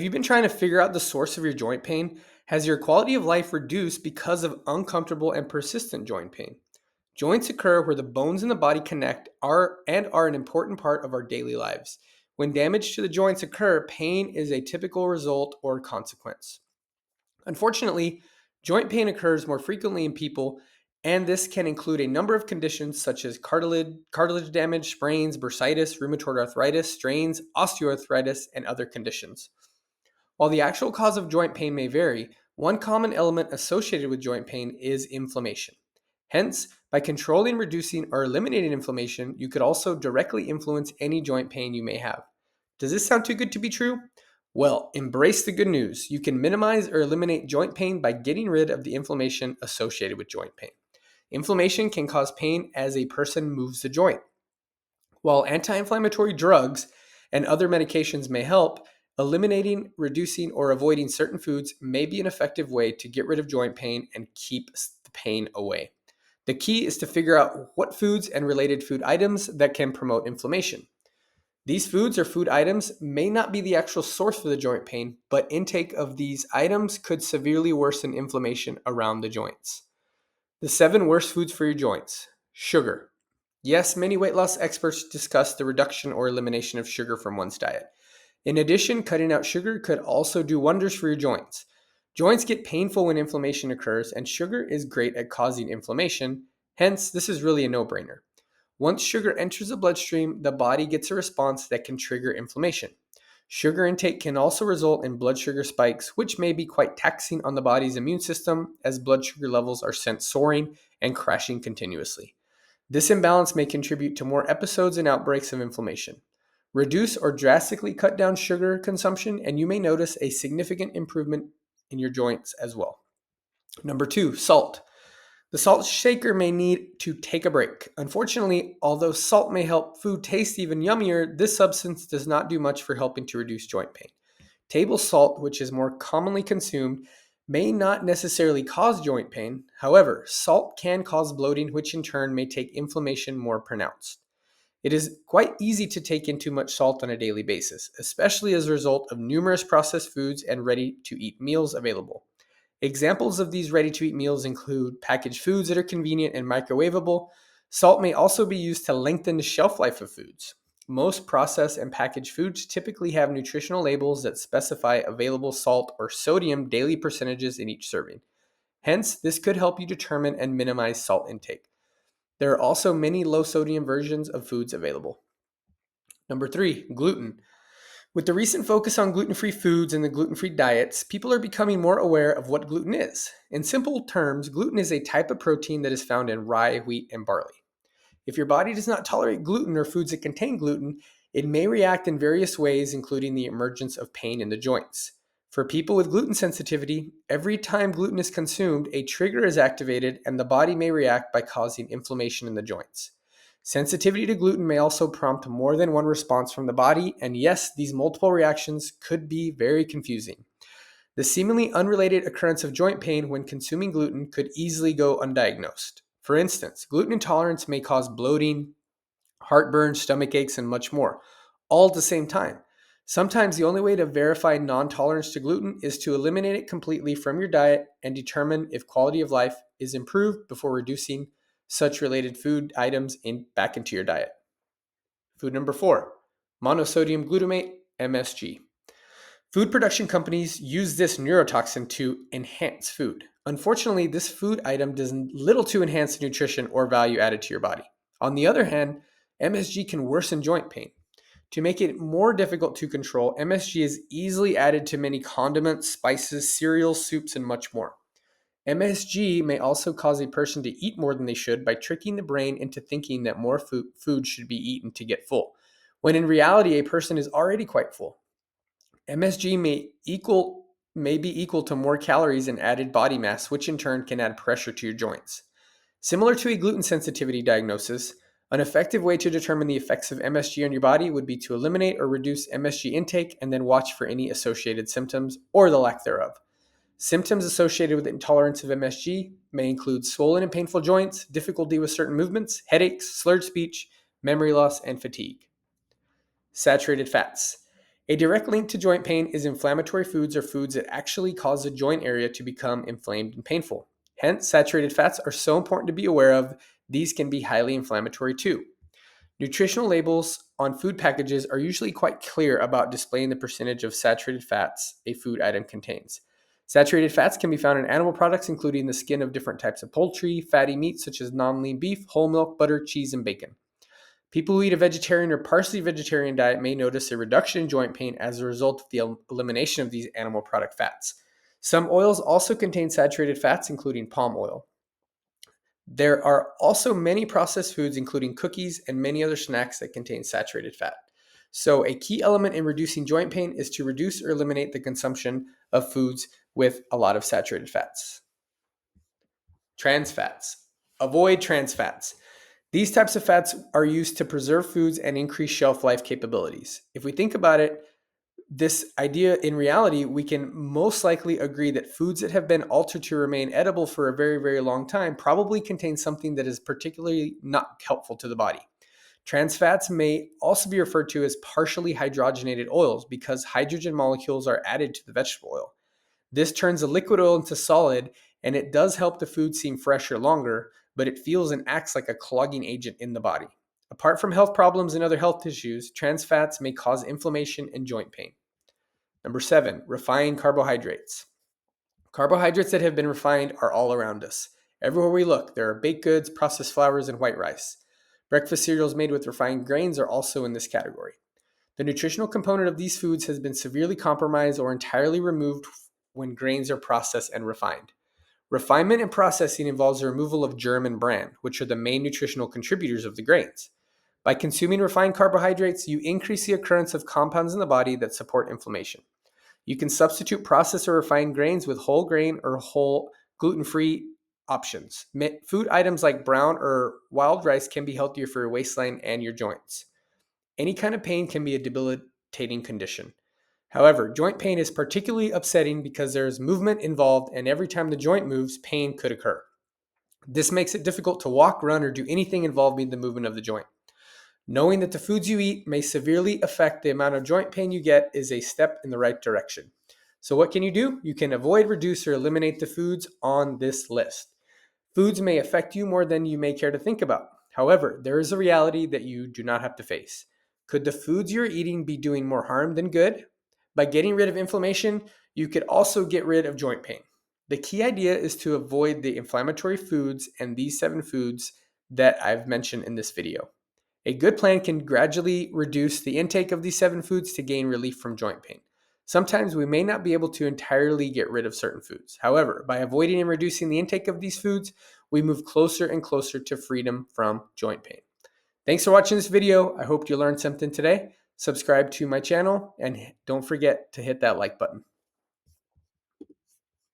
Have you been trying to figure out the source of your joint pain? Has your quality of life reduced because of uncomfortable and persistent joint pain? Joints occur where the bones in the body connect are an important part of our daily lives. When damage to the joints occur, pain is a typical result or consequence. Unfortunately, joint pain occurs more frequently in people, and this can include a number of conditions such as cartilage damage, sprains, bursitis, rheumatoid arthritis, strains, osteoarthritis, and other conditions. While the actual cause of joint pain may vary, one common element associated with joint pain is inflammation. Hence, by controlling, reducing, or eliminating inflammation, you could also directly influence any joint pain you may have. Does this sound too good to be true? Well, embrace the good news. You can minimize or eliminate joint pain by getting rid of the inflammation associated with joint pain. Inflammation can cause pain as a person moves the joint. While anti-inflammatory drugs and other medications may help, eliminating, reducing, or avoiding certain foods may be an effective way to get rid of joint pain and keep the pain away. The key is to figure out what foods and related food items that can promote inflammation. These foods or food items may not be the actual source for the joint pain, but intake of these items could severely worsen inflammation around the joints. The 7 worst foods for your joints. Sugar. Yes, many weight loss experts discuss the reduction or elimination of sugar from one's diet. In addition, cutting out sugar could also do wonders for your joints. Joints get painful when inflammation occurs, and sugar is great at causing inflammation. Hence, this is really a no-brainer. Once sugar enters the bloodstream, the body gets a response that can trigger inflammation. Sugar intake can also result in blood sugar spikes, which may be quite taxing on the body's immune system as blood sugar levels are sent soaring and crashing continuously. This imbalance may contribute to more episodes and outbreaks of inflammation. Reduce or drastically cut down sugar consumption, and you may notice a significant improvement in your joints as well. Number 2, salt. The salt shaker may need to take a break. Unfortunately, although salt may help food taste even yummier, this substance does not do much for helping to reduce joint pain. Table salt, which is more commonly consumed, may not necessarily cause joint pain. However, salt can cause bloating, which in turn may make inflammation more pronounced. It is quite easy to take in too much salt on a daily basis, especially as a result of numerous processed foods and ready-to-eat meals available. Examples of these ready-to-eat meals include packaged foods that are convenient and microwavable. Salt may also be used to lengthen the shelf life of foods. Most processed and packaged foods typically have nutritional labels that specify available salt or sodium daily percentages in each serving. Hence, this could help you determine and minimize salt intake. There are also many low-sodium versions of foods available. Number 3, gluten. With the recent focus on gluten-free foods and the gluten-free diets, people are becoming more aware of what gluten is. In simple terms, gluten is a type of protein that is found in rye, wheat, and barley. If your body does not tolerate gluten or foods that contain gluten, it may react in various ways, including the emergence of pain in the joints. For people with gluten sensitivity, every time gluten is consumed, a trigger is activated and the body may react by causing inflammation in the joints. Sensitivity to gluten may also prompt more than one response from the body, and yes, these multiple reactions could be very confusing. The seemingly unrelated occurrence of joint pain when consuming gluten could easily go undiagnosed. For instance, gluten intolerance may cause bloating, heartburn, stomach aches, and much more, all at the same time. Sometimes the only way to verify non-tolerance to gluten is to eliminate it completely from your diet and determine if quality of life is improved before reducing such related food items back into your diet. Food number 4, monosodium glutamate, MSG. Food production companies use this neurotoxin to enhance food. Unfortunately, this food item does little to enhance the nutrition or value added to your body. On the other hand, MSG can worsen joint pain. To make it more difficult to control, MSG is easily added to many condiments, spices, cereals, soups, and much more. MSG may also cause a person to eat more than they should by tricking the brain into thinking that more food should be eaten to get full, when in reality a person is already quite full. MSG may be equal to more calories and added body mass, which in turn can add pressure to your joints. Similar to a gluten sensitivity diagnosis, an effective way to determine the effects of MSG on your body would be to eliminate or reduce MSG intake and then watch for any associated symptoms or the lack thereof. Symptoms associated with intolerance of MSG may include swollen and painful joints, difficulty with certain movements, headaches, slurred speech, memory loss, and fatigue. Saturated fats. A direct link to joint pain is inflammatory foods or foods that actually cause the joint area to become inflamed and painful. Hence, saturated fats are so important to be aware of. These can be highly inflammatory too. Nutritional labels on food packages are usually quite clear about displaying the percentage of saturated fats a food item contains. Saturated fats can be found in animal products, including the skin of different types of poultry, fatty meats such as non-lean beef, whole milk, butter, cheese, and bacon. People who eat a vegetarian or partially vegetarian diet may notice a reduction in joint pain as a result of the elimination of these animal product fats. Some oils also contain saturated fats, including palm oil. There are also many processed foods, including cookies and many other snacks that contain saturated fat. So, a key element in reducing joint pain is to reduce or eliminate the consumption of foods with a lot of saturated fats. Trans fats. Avoid trans fats. These types of fats are used to preserve foods and increase shelf life capabilities. If we think about it, this idea in reality, we can most likely agree that foods that have been altered to remain edible for a very, very long time probably contain something that is particularly not helpful to the body. Trans fats may also be referred to as partially hydrogenated oils because hydrogen molecules are added to the vegetable oil. This turns a liquid oil into solid, and it does help the food seem fresher longer, but it feels and acts like a clogging agent in the body. Apart from health problems and other health issues, trans fats may cause inflammation and joint pain. Number 7, refined carbohydrates. Carbohydrates that have been refined are all around us. Everywhere we look, there are baked goods, processed flours, and white rice. Breakfast cereals made with refined grains are also in this category. The nutritional component of these foods has been severely compromised or entirely removed when grains are processed and refined. Refinement and processing involves the removal of germ and bran, which are the main nutritional contributors of the grains. By consuming refined carbohydrates, you increase the occurrence of compounds in the body that support inflammation. You can substitute processed or refined grains with whole grain or whole gluten-free options. Food items like brown or wild rice can be healthier for your waistline and your joints. Any kind of pain can be a debilitating condition. However, joint pain is particularly upsetting because there is movement involved, and every time the joint moves, pain could occur. This makes it difficult to walk, run, or do anything involving the movement of the joint. Knowing that the foods you eat may severely affect the amount of joint pain you get is a step in the right direction. So what can you do? You can avoid, reduce, or eliminate the foods on this list. Foods may affect you more than you may care to think about. However, there is a reality that you do not have to face. Could the foods you're eating be doing more harm than good? By getting rid of inflammation, you could also get rid of joint pain. The key idea is to avoid the inflammatory foods and these 7 foods that I've mentioned in this video. A good plan can gradually reduce the intake of these 7 foods to gain relief from joint pain. Sometimes we may not be able to entirely get rid of certain foods. However, by avoiding and reducing the intake of these foods, we move closer and closer to freedom from joint pain. Thanks for watching this video. I hope you learned something today. Subscribe to my channel and don't forget to hit that like button.